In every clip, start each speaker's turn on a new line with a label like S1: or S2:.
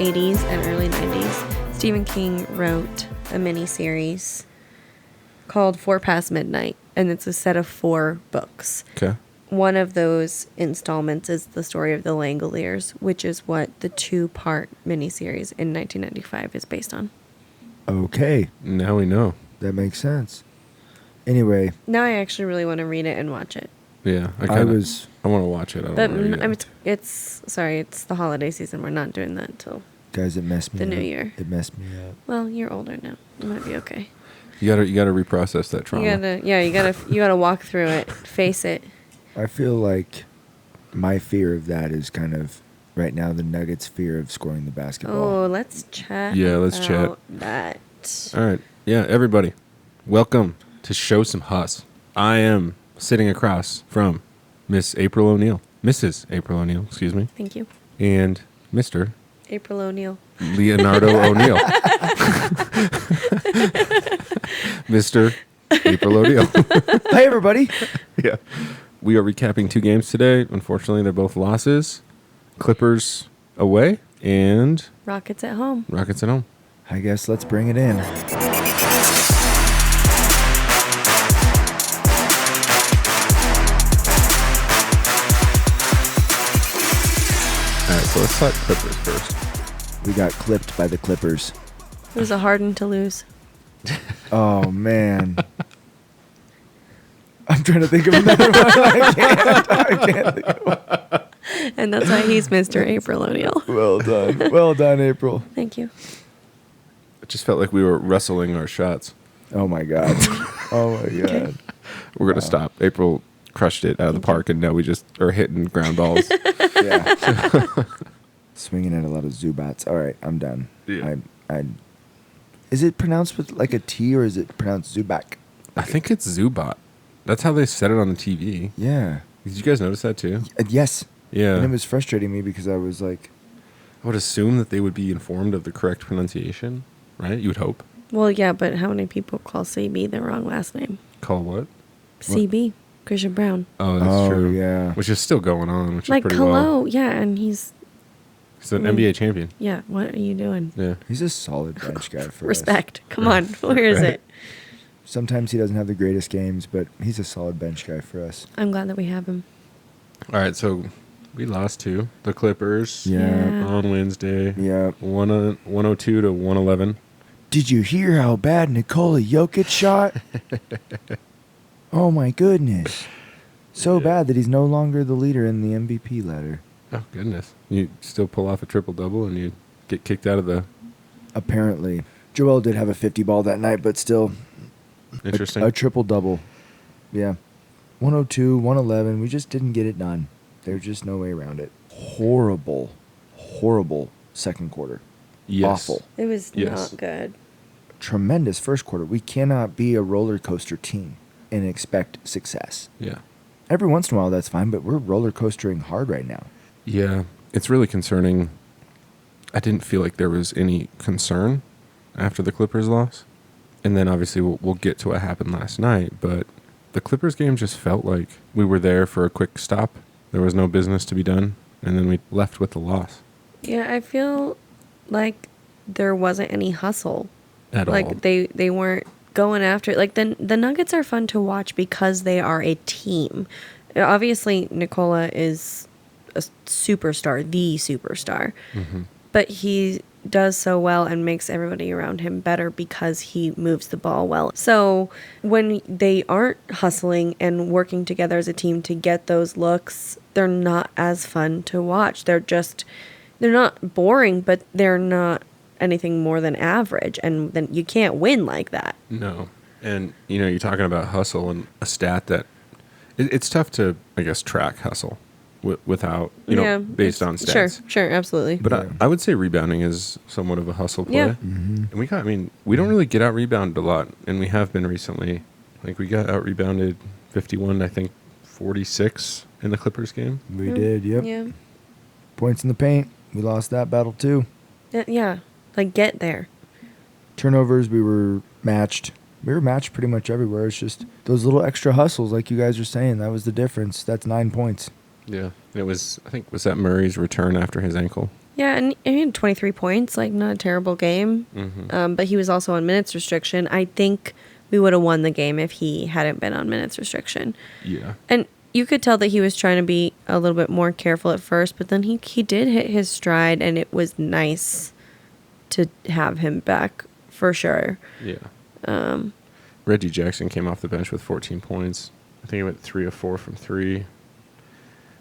S1: 80s and early 90s, Stephen King wrote a miniseries called 4 Past Midnight, and it's a set of 4 books.
S2: Okay.
S1: One of those installments is the story of the Langoliers, which is what the 2-part miniseries in 1995 is based on.
S3: Okay.
S2: Now we know.
S3: That makes sense. Anyway.
S1: Now I actually really want to read it and watch it.
S2: Yeah. I want to watch it. I don't want to read it.
S1: It's the holiday season. We're not doing that until
S3: Guys, it messed me
S1: the
S3: up.
S1: new year.
S3: It messed me up.
S1: Well, you're older now. You might be okay.
S2: You gotta reprocess that trauma.
S1: You gotta walk through it, face it.
S3: I feel like my fear of that is kind of right now the Nuggets' fear of scoring the basketball.
S1: Oh, let's chat.
S2: Yeah, let's chat.
S1: That.
S2: All right. Yeah, everybody, welcome to Show Some Hus. I am sitting across from Miss April O'Neil. Mrs. April O'Neil, excuse me.
S1: Thank you.
S2: And Mr.
S1: April O'Neil.
S2: Leonardo O'Neil. Mr. April O'Neil.
S3: Hi, everybody.
S2: Yeah. We are recapping 2 games today. Unfortunately, they're both losses. Clippers away and
S1: Rockets at home.
S2: Rockets at home.
S3: I guess let's bring it in.
S2: All right, so let's talk Clippers first.
S3: We got clipped by the Clippers.
S1: It was a Harden to lose.
S3: Oh, man. I'm trying to think of another one. I can't think of one.
S1: And that's why he's Mr. April O'Neil.
S3: Well done. Well done, April.
S1: Thank you.
S2: It just felt like we were wrestling our shots.
S3: Oh, my God. Oh, my God.
S1: Okay.
S2: We're going to stop. April crushed it out of the park, and now we just are hitting ground balls.
S3: Yeah. Swinging at a lot of Zubats. All right, I'm done.
S2: Yeah.
S3: Is it pronounced with like a T or is it pronounced Zubac?
S2: I think it's Zubat. That's how they said it on the TV.
S3: Yeah.
S2: Did you guys notice that too?
S3: Yes.
S2: Yeah.
S3: And it was frustrating me because I was like...
S2: I would assume that they would be informed of the correct pronunciation, right? You would hope.
S1: Well, yeah, but how many people call CB the wrong last name?
S2: Call what?
S1: CB. Christian Brown.
S2: Oh, that's true.
S3: Yeah.
S2: Which is still going on, which
S1: Like
S2: is pretty
S1: Kalo,
S2: well.
S1: yeah, and he's
S2: an NBA champion.
S1: Yeah, what are you doing?
S2: Yeah.
S3: He's a solid bench guy for us.
S1: Respect. Come on, where is
S2: Right.
S1: it?
S3: Sometimes he doesn't have the greatest games, but he's a solid bench guy for us.
S1: I'm glad that we have him.
S2: All right, so we lost to the Clippers
S3: Yeah.
S2: on Wednesday.
S3: Yeah.
S2: 102 to 111.
S3: Did you hear how bad Nikola Jokic shot? Oh, my goodness. So bad that he's no longer the leader in the MVP ladder.
S2: Oh, goodness. You still pull off a triple-double and you get kicked out of the...
S3: Apparently. Joel did have a 50 ball that night, but still...
S2: Interesting.
S3: A triple-double. Yeah. 102, 111. We just didn't get it done. There's just no way around it. Horrible second quarter.
S2: Yes.
S3: Awful.
S1: It was
S2: Yes.
S1: not good.
S3: Tremendous first quarter. We cannot be a roller coaster team and expect success.
S2: Yeah.
S3: Every once in a while, that's fine, but we're roller coastering hard right now.
S2: Yeah. It's really concerning. I didn't feel like there was any concern after the Clippers loss. And then obviously we'll get to what happened last night, but the Clippers game just felt like we were there for a quick stop. There was no business to be done, and then we left with the loss.
S1: Yeah, I feel like there wasn't any hustle.
S2: At all.
S1: Like they weren't going after it. Like the Nuggets are fun to watch because they are a team. Obviously, Nikola is a superstar, the superstar.
S2: Mm-hmm.
S1: But he does so well and makes everybody around him better because he moves the ball well. So when they aren't hustling and working together as a team to get those looks, they're not as fun to watch. They're not boring, but they're not anything more than average. And then you can't win like that.
S2: No. And, you're talking about hustle and a stat that it's tough to, I guess, track hustle without, based on stats.
S1: Sure, absolutely.
S2: But I would say rebounding is somewhat of a hustle play.
S1: Yeah.
S3: Mm-hmm.
S2: And we don't really get out rebounded a lot, and we have been recently. Like, we got out rebounded 51, I think 46 in the Clippers game.
S3: We did, yep.
S1: Yeah.
S3: Points in the paint. We lost that battle too.
S1: Yeah. Like, get there.
S3: Turnovers, we were matched. We were matched pretty much everywhere. It's just those little extra hustles, like you guys are saying. That was the difference. That's 9 points.
S2: Yeah. It was, I think, was that Murray's return after his ankle?
S1: Yeah, and he had 23 points, like not a terrible game.
S2: Mm-hmm.
S1: But he was also on minutes restriction. I think we would have won the game if he hadn't been on minutes restriction.
S2: Yeah.
S1: And you could tell that he was trying to be a little bit more careful at first, but then he did hit his stride, and it was nice to have him back for sure.
S2: Yeah. Reggie Jackson came off the bench with 14 points. I think he went 3 of 4 from 3.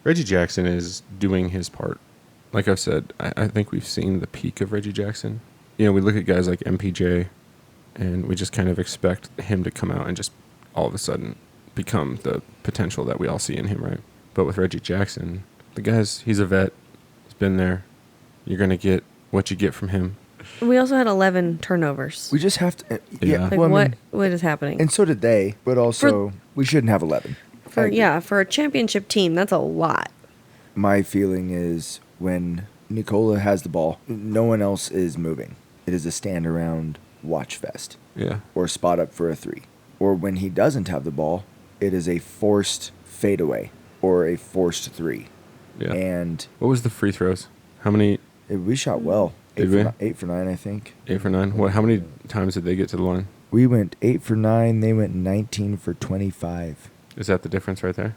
S2: Reggie Jackson is doing his part. Like I've said, I think we've seen the peak of Reggie Jackson. You know, we look at guys like MPJ, and we just kind of expect him to come out and just all of a sudden become the potential that we all see in him, right? But with Reggie Jackson, he's a vet. He's been there. You're going to get what you get from him.
S1: We also had 11 turnovers.
S3: We just have to.
S2: Yeah.
S1: Like,
S3: well, I
S1: what
S3: mean,
S1: what is happening?
S3: and so did they, but also we shouldn't have 11. I agree.
S1: For a championship team, that's a lot.
S3: My feeling is when Nikola has the ball, no one else is moving. It is a stand around watch fest
S2: Yeah.
S3: or spot up for a 3. Or when he doesn't have the ball, it is a forced fadeaway or a forced 3.
S2: Yeah.
S3: And
S2: What was the free throws? How many?
S3: we shot well.
S2: Did we?
S3: 8 for 9, I think.
S2: 8 for 9. What? How many times did they get to the line?
S3: We went 8 for 9. They went 19 for 25.
S2: Is that the difference right there?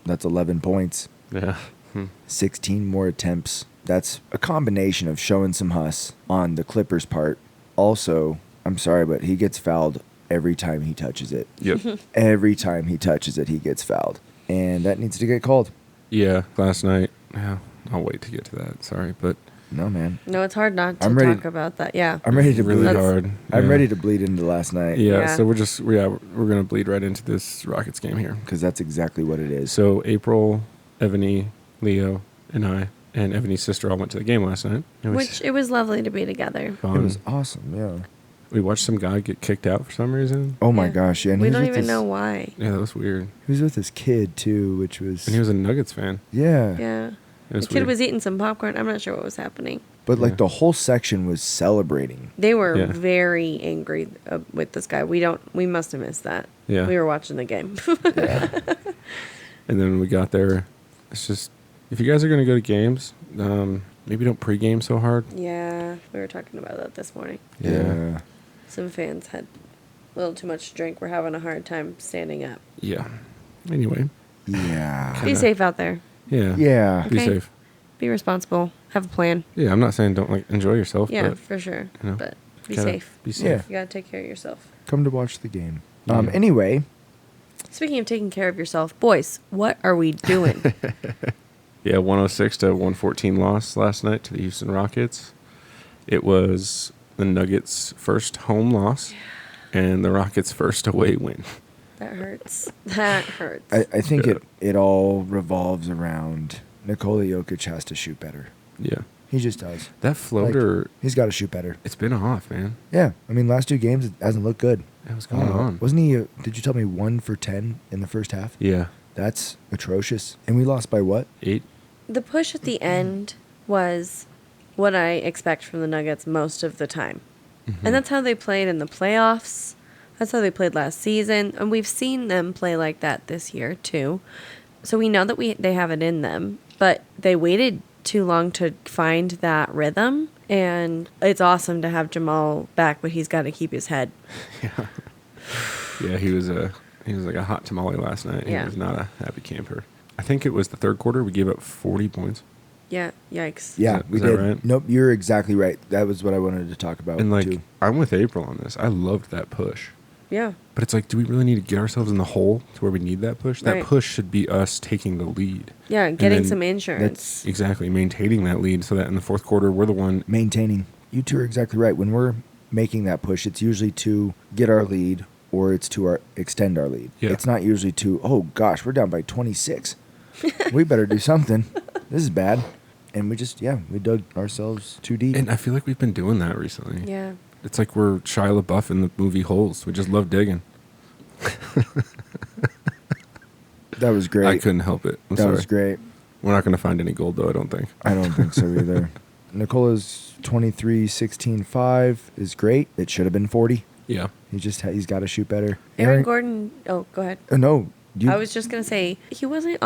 S3: That's 11 points.
S2: Yeah.
S3: 16 more attempts. That's a combination of showing some hus on the Clippers' part. Also, I'm sorry, but he gets fouled every time he touches it.
S2: Yep.
S3: Every time he touches it, he gets fouled. And that needs to get called.
S2: Yeah. Last night. Yeah. I'll wait to get to that. Sorry, but
S3: No, man.
S1: No, it's hard not to
S3: I'm ready-
S1: talk about that. Yeah.
S3: I'm ready to
S2: really
S3: bleed.
S2: hard.
S3: I'm
S2: Yeah.
S3: ready to bleed into last night.
S2: Yeah,
S1: Yeah.
S2: so we're gonna bleed right into this Rockets game here.
S3: Because that's exactly what it is.
S2: So April, Ebony, Leo, and I, and Ebony's sister all went to the game last night. It was
S1: Which it was lovely to be together.
S2: fun.
S3: It was awesome, yeah.
S2: We watched some guy get kicked out for some reason.
S3: Oh my
S1: Yeah.
S3: gosh, yeah. And
S1: We
S3: he was
S1: don't
S3: with
S1: even
S3: his-
S1: know why.
S2: Yeah, that was weird.
S3: He was with his kid too, which was.
S2: And he was a Nuggets fan.
S3: Yeah.
S1: Yeah.
S2: It was
S1: The kid
S2: weird.
S1: was eating some popcorn. I'm not sure what was happening.
S3: But like
S2: Yeah.
S3: the whole section was celebrating.
S1: They were
S2: Yeah.
S1: very angry with this guy. We must have missed that.
S2: Yeah.
S1: We were watching the game.
S3: Yeah.
S2: And then when we got there, it's just, if you guys are gonna go to games, maybe don't pregame so hard.
S1: Yeah. We were talking about that this morning.
S3: Yeah.
S1: Some fans had a little too much to drink. We're having a hard time standing up.
S2: Yeah. Anyway.
S3: Yeah.
S1: Be
S2: Kinda.
S1: safe out there.
S2: Yeah.
S3: Yeah.
S2: Be
S1: Okay.
S2: safe.
S1: Be responsible. Have a plan.
S2: Yeah, I'm not saying don't like enjoy yourself,
S1: Yeah,
S2: but
S1: for sure.
S2: you know,
S1: But be
S2: kinda
S1: safe.
S2: Be safe.
S3: Yeah.
S1: You gotta take care of yourself.
S3: Come to watch the game.
S2: Yeah.
S3: Anyway,
S1: Speaking of taking care of yourself, boys, what are we doing?
S2: Yeah, 106 to 114 loss last night to the Houston Rockets. It was the Nuggets' first home loss and the Rockets' first away win.
S1: That hurts. That hurts.
S3: I think
S2: Yeah.
S3: it all revolves around Nikola Jokic has to shoot better.
S2: Yeah.
S3: He just does.
S2: That floater,
S3: He's got to shoot better.
S2: it's been off, man.
S3: Yeah. I mean, last 2 games, it hasn't looked good.
S2: What's going on?
S3: Wasn't he, did you tell me 1 for 10 in the first half?
S2: Yeah.
S3: That's atrocious. And we lost by what?
S2: 8.
S1: The push at the end was what I expect from the Nuggets most of the time.
S2: Mm-hmm.
S1: And that's how they played in the playoffs. That's how they played last season. And we've seen them play like that this year, too. So we know that they have it in them. But they waited too long to find that rhythm. And it's awesome to have Jamal back, but he's got to keep his head.
S2: Yeah, he was like a hot tamale last night.
S1: Yeah.
S2: He was not a happy camper. I think it was the third quarter. We gave up 40 points.
S1: Yeah, yikes.
S3: Yeah,
S2: that-
S3: we
S2: is that
S3: did.
S2: right?
S3: Nope, you're exactly right. That was what I wanted to talk about,
S2: And like,
S3: too.
S2: I'm with April on this. I loved that push.
S1: Yeah.
S2: But it's like, do we really need to get ourselves in the hole to where we need that push? That
S1: Right.
S2: push should be us taking the lead.
S1: Yeah, getting
S2: then
S1: some insurance.
S3: That's
S2: Exactly. Maintaining that lead so that in the fourth quarter, we're the one.
S3: maintaining. You two are exactly right. When we're making that push, it's usually to get our lead or it's to extend our lead.
S2: Yeah.
S3: It's not usually to, oh gosh, we're down by 26. We better do something. This is bad. And we dug ourselves too deep.
S2: And I feel like we've been doing that recently.
S1: Yeah.
S2: It's like we're Shia LaBeouf in the movie Holes. We just love digging.
S3: That was great.
S2: I couldn't help it. I'm
S3: that
S2: sorry.
S3: was great.
S2: We're not going to find any gold, though, I don't think.
S3: I don't think so either. Nicola's 23-16-5 is great. It should have been 40.
S2: Yeah.
S3: He's got to shoot better.
S1: Aaron Gordon. Oh, go ahead.
S3: No,
S1: I was just gonna say he wasn't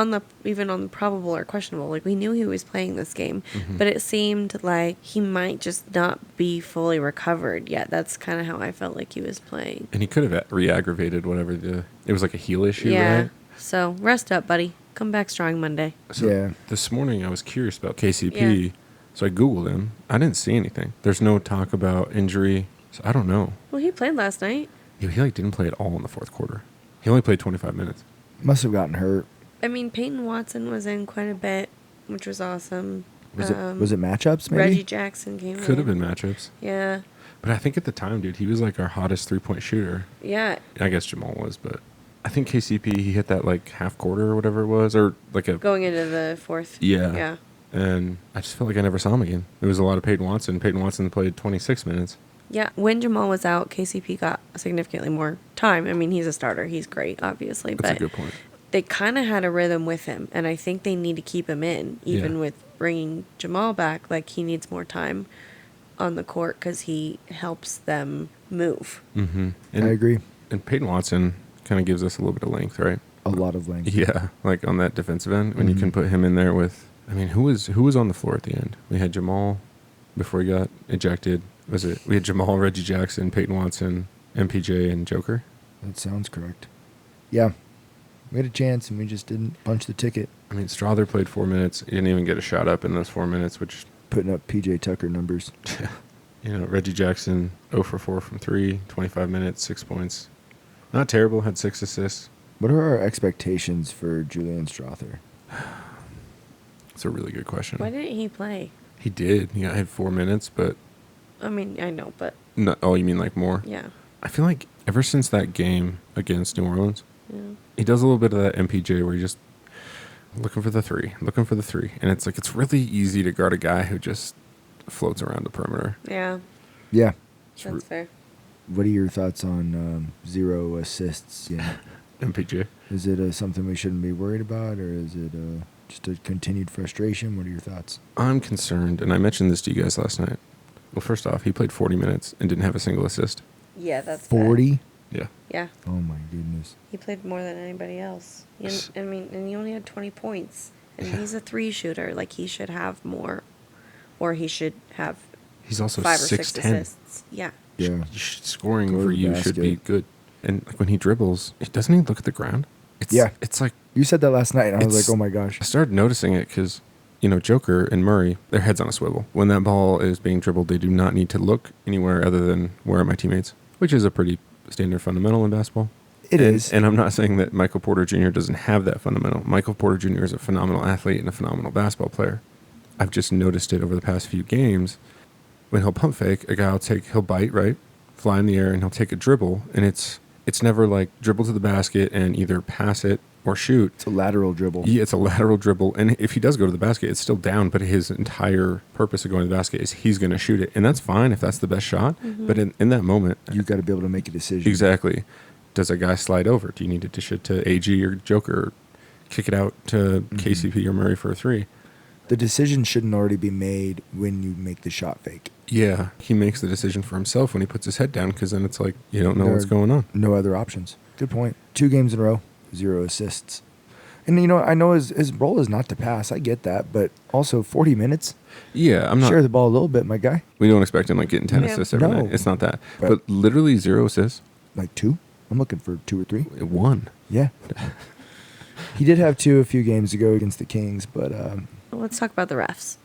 S1: even on the probable or questionable. Like we knew he was playing this game, but it seemed like he might just not be fully recovered yet. That's kind of how I felt like he was playing.
S2: And he could have re-aggravated whatever it was like a heel issue,
S1: Yeah.
S2: right?
S1: So rest up, buddy. Come back strong Monday.
S2: So
S3: Yeah.
S2: this morning I was curious about KCP, so I Googled him. I didn't see anything. There's no talk about injury, so I don't know.
S1: Well, he played last night.
S2: He like didn't play at all in the fourth quarter. He only played 25 minutes.
S3: Must have gotten hurt.
S1: I mean, Peyton Watson was in quite a bit, which was awesome.
S3: Was it matchups maybe?
S1: Reggie Jackson came in.
S2: Could have been matchups.
S1: Yeah.
S2: But I think at the time, dude, he was like our hottest 3-point shooter.
S1: Yeah.
S2: I guess Jamal was, but I think KCP, he hit that like half quarter or whatever it was, or like a...
S1: Going into the fourth.
S2: Yeah.
S1: Yeah.
S2: And I just felt like I never saw him again. It was a lot of Peyton Watson. Peyton Watson played 26 minutes.
S1: Yeah. When Jamal was out, KCP got significantly more time. I mean, he's a starter. He's great, obviously.
S2: That's
S1: but
S2: a good point.
S1: they kind of had a rhythm with him, and I think they need to keep him in, even
S2: Yeah.
S1: with bringing Jamal back. Like, he needs more time on the court because he helps them move.
S2: Mm-hmm.
S3: I agree.
S2: And Peyton Watson kind of gives us a little bit of length, right?
S3: A lot of length.
S2: Yeah, like on that defensive end, when you can put him in there with... I mean, who was on the floor at the end? We had Jamal before he got ejected. We had Jamal, Reggie Jackson, Peyton Watson, MPJ, and Joker?
S3: That sounds correct. Yeah. We had a chance, and we just didn't punch the ticket.
S2: I mean, Strother played 4 minutes. He didn't even get a shot up in those 4 minutes, which...
S3: Putting up PJ Tucker numbers.
S2: Reggie Jackson, 0 for 4 from 3, 25 minutes, 6 points. Not terrible, had 6 assists.
S3: What are our expectations for Julian Strother?
S2: It's a really good question.
S1: Why didn't he play?
S2: He did. He had 4 minutes, but...
S1: I mean, I know, but
S2: No, oh, you mean like more?
S1: yeah.
S2: I feel like ever since that game against New Orleans,
S1: Yeah.
S2: he does a little bit of that MPJ where he just looking for the three. And it's like, it's really easy to guard a guy who just floats around the perimeter.
S1: Yeah.
S3: Yeah.
S1: That's fair.
S3: What are your thoughts on 0 assists? Yeah.
S2: MPJ.
S3: Is it something we shouldn't be worried about, or is it just a continued frustration? What are your thoughts?
S2: I'm concerned, and I mentioned this to you guys last night. Well, first off, he played 40 minutes and didn't have a single assist.
S1: Yeah, that's
S3: 40?
S1: bad.
S2: Yeah.
S1: Yeah.
S3: Oh, my goodness.
S1: He played more than anybody else. I mean, and he only had 20 points. And he's a 3 shooter. Like, he should have more. Or he should have
S2: He's also
S1: 5 or 6
S2: 6'10".
S1: assists. Yeah.
S3: Yeah.
S2: Scoring
S3: Go to
S2: for
S3: the
S2: you should be
S3: basket.
S2: good. And like when he dribbles, doesn't he look at the ground?
S3: Yeah.
S2: It's like...
S3: You said that last night, and I was
S2: It's-
S3: like, oh, my gosh.
S2: I started noticing it because, Joker and Murray, their heads on a swivel. When that ball is being dribbled, they do not need to look anywhere other than where are my teammates, which is a pretty standard fundamental in basketball.
S3: It is.
S2: And I'm not saying that Michael Porter Jr. doesn't have that fundamental. Michael Porter Jr. is a phenomenal athlete and a phenomenal basketball player. I've just noticed it over the past few games. When he'll pump fake, a guy he'll bite, right? Fly in the air, and he'll take a dribble, and it's never like dribble to the basket and either pass it or shoot.
S3: It's a lateral dribble.
S2: Yeah, it's a lateral dribble. And if he does go to the basket, it's still down, but his entire purpose of going to the basket is he's going to shoot it. And that's fine if that's the best shot. But in that moment...
S3: You got to be able to make a decision.
S2: Exactly. Does a guy slide over? Do you need to dish it to AG or Joker or kick it out to KCP or Murray for a 3?
S3: The decision shouldn't already be made when you make the shot fake.
S2: Yeah, he makes the decision for himself when he puts his head down because then it's like you don't know
S3: There
S2: what's
S3: are
S2: going on.
S3: No other options. Good point. 2 games in a row, 0 assists. And, I know his role is not to pass. I get that. But also 40 minutes.
S2: Yeah, I'm not...
S3: Share the ball a little bit, my guy.
S2: We don't expect him like getting 10
S1: Yeah.
S2: assists every
S3: No.
S2: night. It's not that.
S3: But-
S2: But literally 0 assists.
S3: Like 2? I'm looking for 2 or 3.
S2: 1.
S3: Yeah. He did have 2 a few games ago against the Kings, but
S1: Well, let's talk about the refs.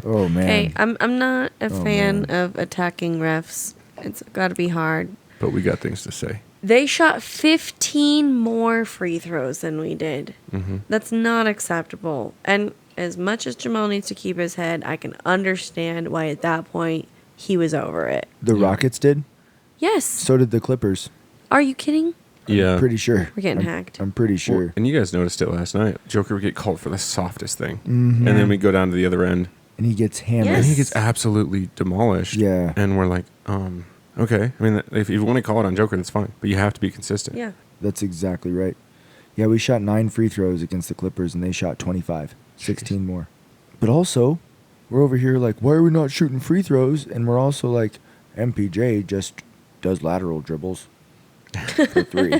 S3: oh man.
S1: Hey, I'm not a
S3: Oh,
S1: fan
S3: man.
S1: of attacking refs. It's got to be hard.
S2: But we got things to say.
S1: They shot 15 more free throws than we did.
S2: Mm-hmm.
S1: That's not acceptable. And as much as Jamal needs to keep his head, I can understand why at that point he was over it.
S3: The Rockets did.
S1: Yes.
S3: So did the Clippers.
S1: Are you kidding?
S2: Yeah.
S3: Pretty sure.
S1: We're getting
S3: I'm-
S1: hacked.
S3: I'm pretty sure.
S2: Well, and you guys noticed it last night. Joker would get called for the softest thing.
S3: Mhm.
S2: And then we go down to the other end.
S3: And he gets hammered.
S2: And
S1: Yes.
S2: he gets absolutely demolished.
S3: Yeah.
S2: And we're like, okay. I mean, if you want to call it on Joker, that's fine. But you have to be consistent.
S1: Yeah.
S3: That's exactly right. Yeah, we shot 9 free throws against the Clippers, and they shot 25. 16 more. But also, we're over here like, why are we not shooting free throws? And we're also like, MPJ just does lateral dribbles for 3.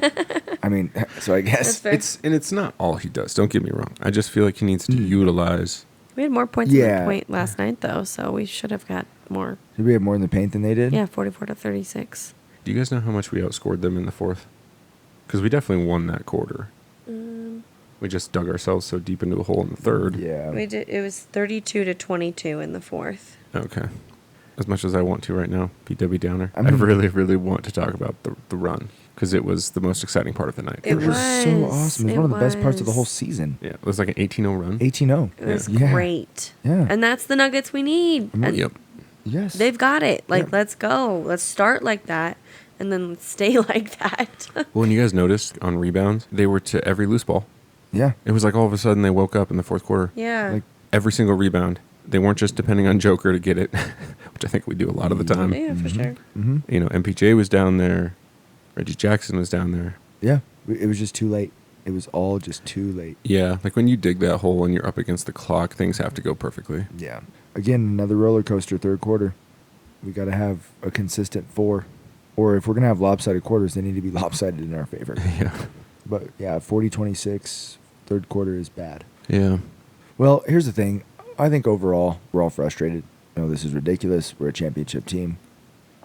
S3: I mean, so I guess
S1: That's fair.
S2: It's not all he does. Don't get me wrong. I just feel like he needs to utilize.
S1: We had more points in
S3: Yeah.
S1: the point last night, though, so we should have got more.
S3: Did we have more in the paint than they did?
S1: Yeah, 44-36.
S2: Do you guys know how much we outscored them in the fourth? Because we definitely won that quarter. We just dug ourselves so deep into a hole in the third.
S3: Yeah.
S1: We did. It was 32-22 in the fourth.
S2: Okay. As much as I want to right now, BW Downer,
S3: I mean-
S2: I really, really want to talk about the run because it was the most exciting part of the night.
S1: It
S3: It was so
S1: was.
S3: awesome. It was
S1: It
S3: one of the best parts of the
S1: was.
S3: whole season.
S2: Yeah, it was like an 18-0 run.
S3: 18-0.
S1: It was
S3: Yeah.
S1: great.
S3: Yeah.
S1: And that's the Nuggets we need. And
S2: Yep.
S3: Yes.
S1: they've got it. Like,
S3: Yeah.
S1: let's go. Let's start like that, and then let's stay like that.
S2: Well, and you guys noticed on rebounds, they were to every loose ball.
S3: Yeah.
S2: It was like all of a sudden they woke up in the fourth quarter.
S1: Yeah.
S3: Like-
S2: Every single rebound. They weren't just depending on Joker to get it, which I think we do a lot of the time.
S1: Yeah, for sure.
S3: Mm-hmm.
S2: You know, MPJ was down there. Reggie Jackson was down there.
S3: Yeah. It was just too late. It was all just too late.
S2: Yeah, like when you dig that hole and you're up against the clock, things have to go perfectly.
S3: Yeah. Again, another roller coaster third quarter. We got to have a consistent 4. Or if we're going to have lopsided quarters, they need to be lopsided in our favor.
S2: Yeah.
S3: But yeah, 40-26, third quarter is bad.
S2: Yeah.
S3: Well, here's the thing. I think overall, we're all frustrated. You know, this is ridiculous. We're a championship team.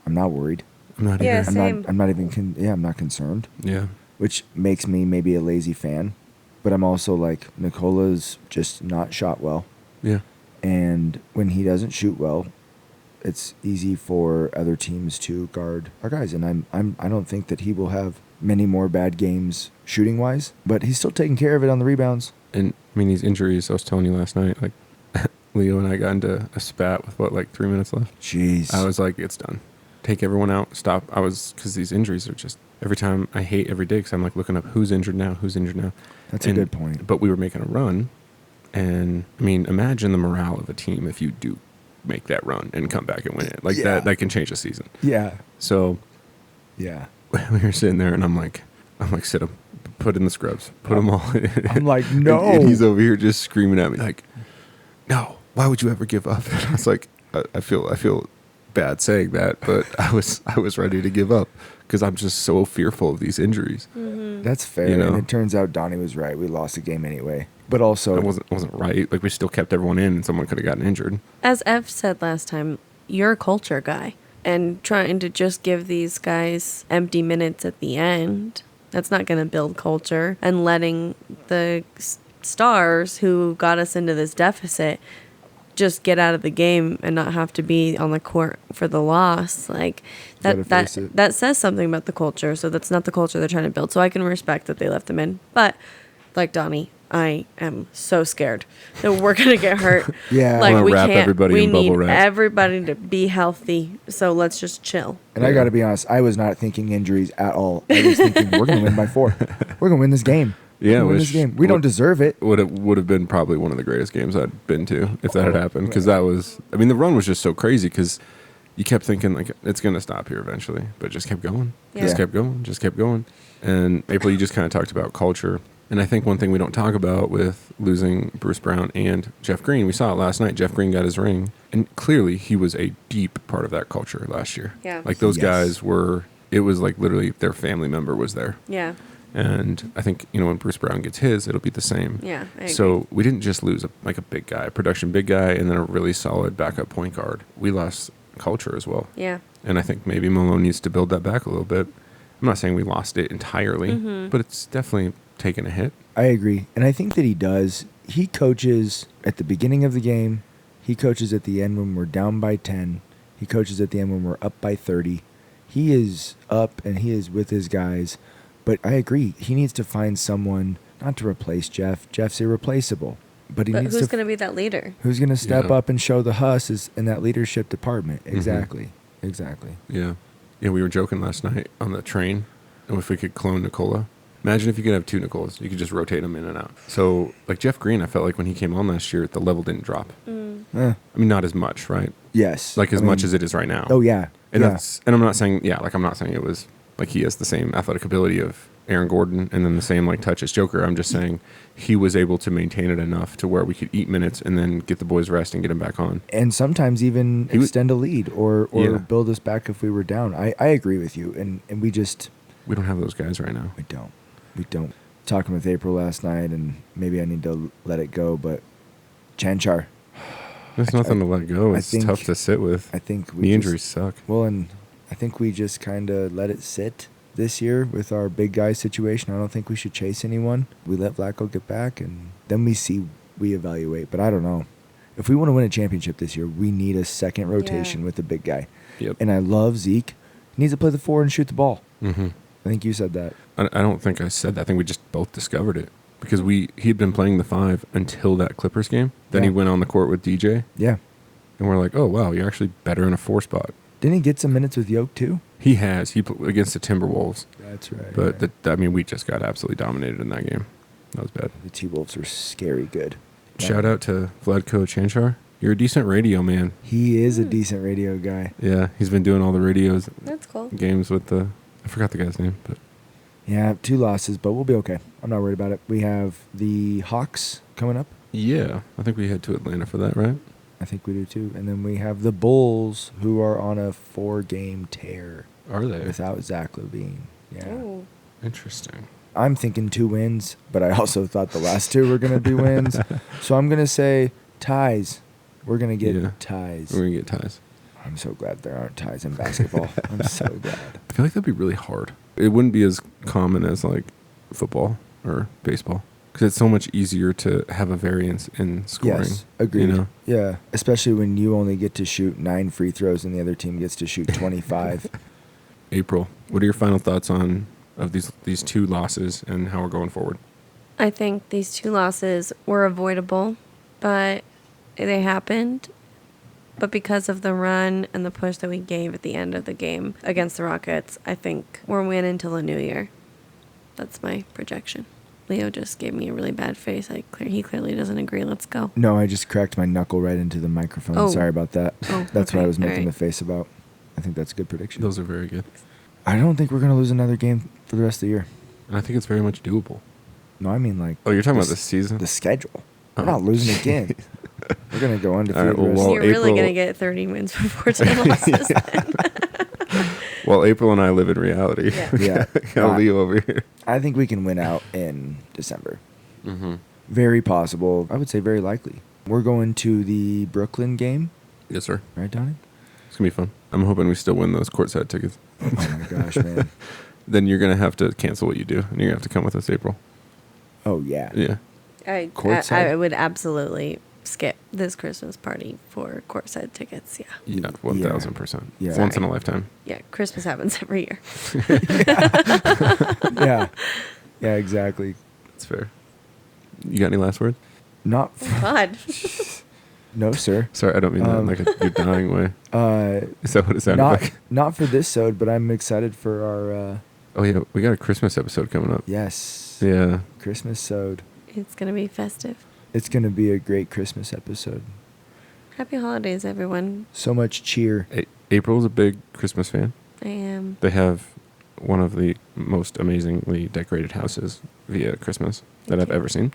S3: I'm not worried.
S2: I'm not
S1: Yeah,
S2: either.
S3: I'm
S1: Same.
S3: not. I'm not even. I'm not concerned.
S2: Yeah.
S3: Which makes me maybe a lazy fan, but I'm also like Nicola's just not shot well,
S2: Yeah.
S3: and when he doesn't shoot well, it's easy for other teams to guard our guys. And I don't think that he will have many more bad games shooting wise, but he's still taking care of it on the rebounds.
S2: And I mean, these injuries, I was telling you last night, like Leo and I got into a spat with like 3 minutes left.
S3: Jeez.
S2: I was like, it's done. Take everyone out. Stop. Because these injuries are just, every time I hate every day because I'm like looking up who's injured now.
S3: That's a good point.
S2: But we were making a run. And I mean, imagine the morale of a team if you do make that run and come back and win it. Like
S3: Yeah.
S2: that can change a season.
S3: Yeah.
S2: So
S3: Yeah.
S2: we were sitting there and I'm like, sit him, put in the scrubs, put them all in.
S3: I'm like,
S2: And-
S3: no.
S2: and he's over here just screaming at me like, no, why would you ever give up? And I was like, I feel bad saying that, but I was ready to give up because I'm just so fearful of these injuries.
S3: That's fair.
S2: You know?
S3: And it turns out Donny was right. We lost the game anyway. But also,
S2: It wasn't right. Like we still kept everyone in and someone could have gotten injured.
S1: As Ev said last time, you're a culture guy. And trying to just give these guys empty minutes at the end, that's not going to build culture. And letting the stars who got us into this deficit just get out of the game and not have to be on the court for the loss, like
S3: Gotta
S1: that
S3: face it.
S1: that says something about the culture. So that's not the culture they're trying to build. So I can respect that they left them in. But like Donnie, I am so scared that we're gonna get hurt.
S3: Yeah. I
S1: like
S2: wanna
S1: we
S2: wrap
S1: can't.
S2: everybody
S1: We
S2: in bubble
S1: need
S2: wrap.
S1: everybody to be healthy. So let's just chill.
S3: and I got to be honest, I was not thinking injuries at all. I was thinking we're going to win by 4. We're going to win this game.
S2: Yeah,
S3: We're gonna win
S2: which
S3: this game. We don't
S2: would-
S3: deserve it.
S2: Would have been probably one of the greatest games I'd been to if that had happened. Because that was, I mean, the run was just so crazy because you kept thinking like it's gonna stop here eventually, but it just kept going, just
S1: Yeah.
S2: kept going, just kept going. And April, you just kind of talked about culture, and I think one thing we don't talk about with losing Bruce Brown and Jeff Green, we saw it last night. Jeff Green got his ring, and clearly he was a deep part of that culture last year.
S1: Yeah.
S2: like those
S3: Yes.
S2: guys were. It was like literally their family member was there.
S1: Yeah.
S2: And I think, when Bruce Brown gets his, it'll be the same.
S1: Yeah. I agree.
S2: So we didn't just lose a big guy, a production big guy, and then a really solid backup point guard. We lost culture as well.
S1: Yeah.
S2: And I think maybe Malone needs to build that back a little bit. I'm not saying we lost it entirely,
S1: Mm-hmm.
S2: but it's definitely taken a hit.
S3: I agree. And I think that he does. He coaches at the beginning of the game. He coaches at the end when we're down by 10. He coaches at the end when we're up by 30. He is up and he is with his guys. But I agree. He needs to find someone, not to replace Jeff. Jeff's irreplaceable. But he
S1: But
S3: needs
S1: who's
S3: to.
S1: going to be that leader?
S3: Who's going to step
S2: Yeah.
S3: up and show the husses in that leadership department?
S2: Mhm.
S3: Exactly. Exactly.
S2: Yeah. Yeah, we were joking last night on the train, and if we could clone Nicola. Imagine if you could have 2 Nicolas. You could just rotate them in and out. So, like Jeff Green, I felt like when he came on last year, the level didn't drop.
S3: Eh,
S2: I mean, not as much, right?
S3: yes.
S2: Like as
S3: I
S2: much
S3: mean-
S2: as it is right now.
S3: Oh, yeah.
S2: And
S3: yeah.
S2: and I'm not saying it was like he has the same athletic ability of Aaron Gordon and then the same like touch as Joker. I'm just saying he was able to maintain it enough to where we could eat minutes and then get the boys rest and get him back on.
S3: And sometimes even
S2: He was-
S3: extend a lead or
S2: Yeah.
S3: build us back if we were down. I agree with you. And we just
S2: We don't have those guys right now.
S3: we don't. We don't. Talking with April last night, and maybe I need to let it go, but Chanchar.
S2: There's nothing to let go.
S3: I
S2: It's
S3: think-
S2: tough to sit with.
S3: I think we
S2: The
S3: just-
S2: injuries suck.
S3: Well, and I think we just kind of let it sit this year with our big guy situation. I don't think we should chase anyone. We let Flacco get back, and then we evaluate. But I don't know. If we want to win a championship this year, we need a second rotation with a big guy.
S2: Yep.
S3: And I love Zeke. He needs to play the 4 and shoot the ball.
S2: Mm-hmm.
S3: I think you said that.
S2: I don't think I said that. I think we just both discovered it because he'd been playing the 5 until that Clippers game. Then he
S3: Yeah.
S2: went on the court with DJ,
S3: Yeah.
S2: and we're like, oh wow, you're actually better in a 4 spot.
S3: Didn't he get some minutes with Yoke too?
S2: He has. He put against the Timberwolves,
S3: That's right.
S2: but we just got absolutely dominated in that game. That was bad.
S3: the T-Wolves are scary good.
S2: Shout out to Vladko Chanchar. You're a decent radio man.
S3: He is a decent radio guy.
S2: Yeah, he's been doing all the radios
S1: That's cool.
S2: games with I forgot the guy's name, but
S3: Yeah, 2 losses, but we'll be okay. I'm not worried about it. We have the Hawks coming up.
S2: yeah, I think we head to Atlanta for that, right?
S3: I think we do too. And then we have the Bulls, who are on a 4-game tear
S2: Are they?
S3: without Zach LaVine. Yeah.
S1: Ooh.
S2: Interesting.
S3: I'm thinking 2 wins, but I also thought the last 2 were going to be wins. So I'm going to say ties. We're going to get ties.
S2: We're gonna get ties.
S3: I'm so glad there aren't ties in basketball. I'm so glad.
S2: I feel like that'd be really hard. It wouldn't be as common as like football or baseball because it's so much easier to have a variance in scoring.
S3: Yes, agreed.
S2: You know?
S3: Yeah, especially when you only get to shoot 9 free throws and the other team gets to shoot 25.
S2: April, what are your final thoughts on these 2 losses and how we're going forward?
S1: I think these 2 losses were avoidable, but they happened. But because of the run and the push that we gave at the end of the game against the Rockets, I think we're winning until the new year. That's my projection. Leo just gave me a really bad face. He clearly doesn't agree. Let's go.
S3: No, I just cracked my knuckle right into the microphone.
S1: Oh.
S3: Sorry about that.
S1: Oh,
S3: That's what
S1: okay.
S3: I was making
S1: All
S3: the
S1: right.
S3: face about. I think that's a good prediction.
S2: Those are very good.
S3: I don't think we're going to lose another game for the rest of the year.
S2: And I think it's very much doable.
S3: No, I mean like...
S2: Oh, you're talking about
S3: s-
S2: this season?
S3: The schedule.
S2: Oh.
S3: We're not losing again. We're going to go undefeated.
S2: All right, well,
S1: You're really
S2: April-
S1: going to get 30 wins before 10 losses. then.
S2: Well, April and I live in reality.
S1: Yeah.
S3: Yeah.
S2: Got Leo over here.
S3: I think we can win out in December.
S2: Mm-hmm.
S3: Very possible. I would say very likely. We're going to the Brooklyn game.
S2: Yes, sir.
S3: Right, Donnie?
S2: It's gonna be fun. I'm hoping we still win those courtside tickets.
S3: Oh, my gosh, man.
S2: Then you're gonna have to cancel what you do, and you're gonna have to come with us, April.
S3: Oh, yeah.
S2: Yeah.
S3: Courtside?
S1: I would absolutely skip this Christmas party for courtside tickets. Yeah.
S2: Yeah, 1,000%.
S3: Yeah.
S2: Once in a
S1: Sorry.
S2: lifetime.
S1: Yeah. Christmas happens every year.
S3: Yeah. Yeah, exactly.
S2: That's fair. You got any last words?
S3: Not...
S1: God.
S3: No, sir.
S2: Sorry, I don't mean that in like a you're dying way. Is that what it sounded
S3: Not
S2: like?
S3: not for this sode, but I'm excited for our
S2: Oh yeah, we got a Christmas episode coming up.
S3: yes,
S2: Yeah.
S3: Christmas sode.
S1: It's going to be festive.
S3: It's going to be a great Christmas episode.
S1: Happy holidays, everyone.
S3: So much cheer.
S2: April's a big Christmas fan.
S1: I am.
S2: They have one of the most amazingly decorated houses via Christmas that
S1: Thank
S2: I've
S1: you.
S2: ever seen.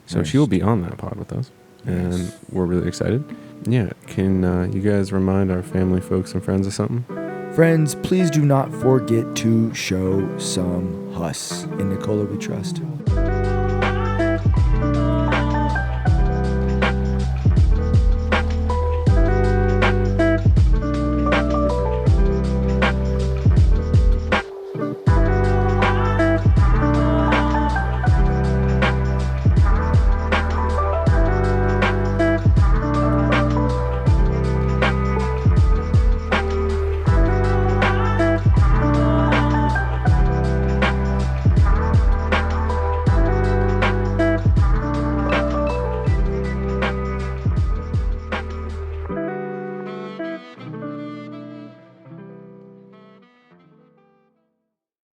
S2: So
S3: Nice.
S2: she will be on that pod with us. And
S3: Nice.
S2: we're really excited. Yeah. Can you guys remind our family, folks, and friends of something?
S3: Friends, please do not forget to show some Huss. In Nicola we trust.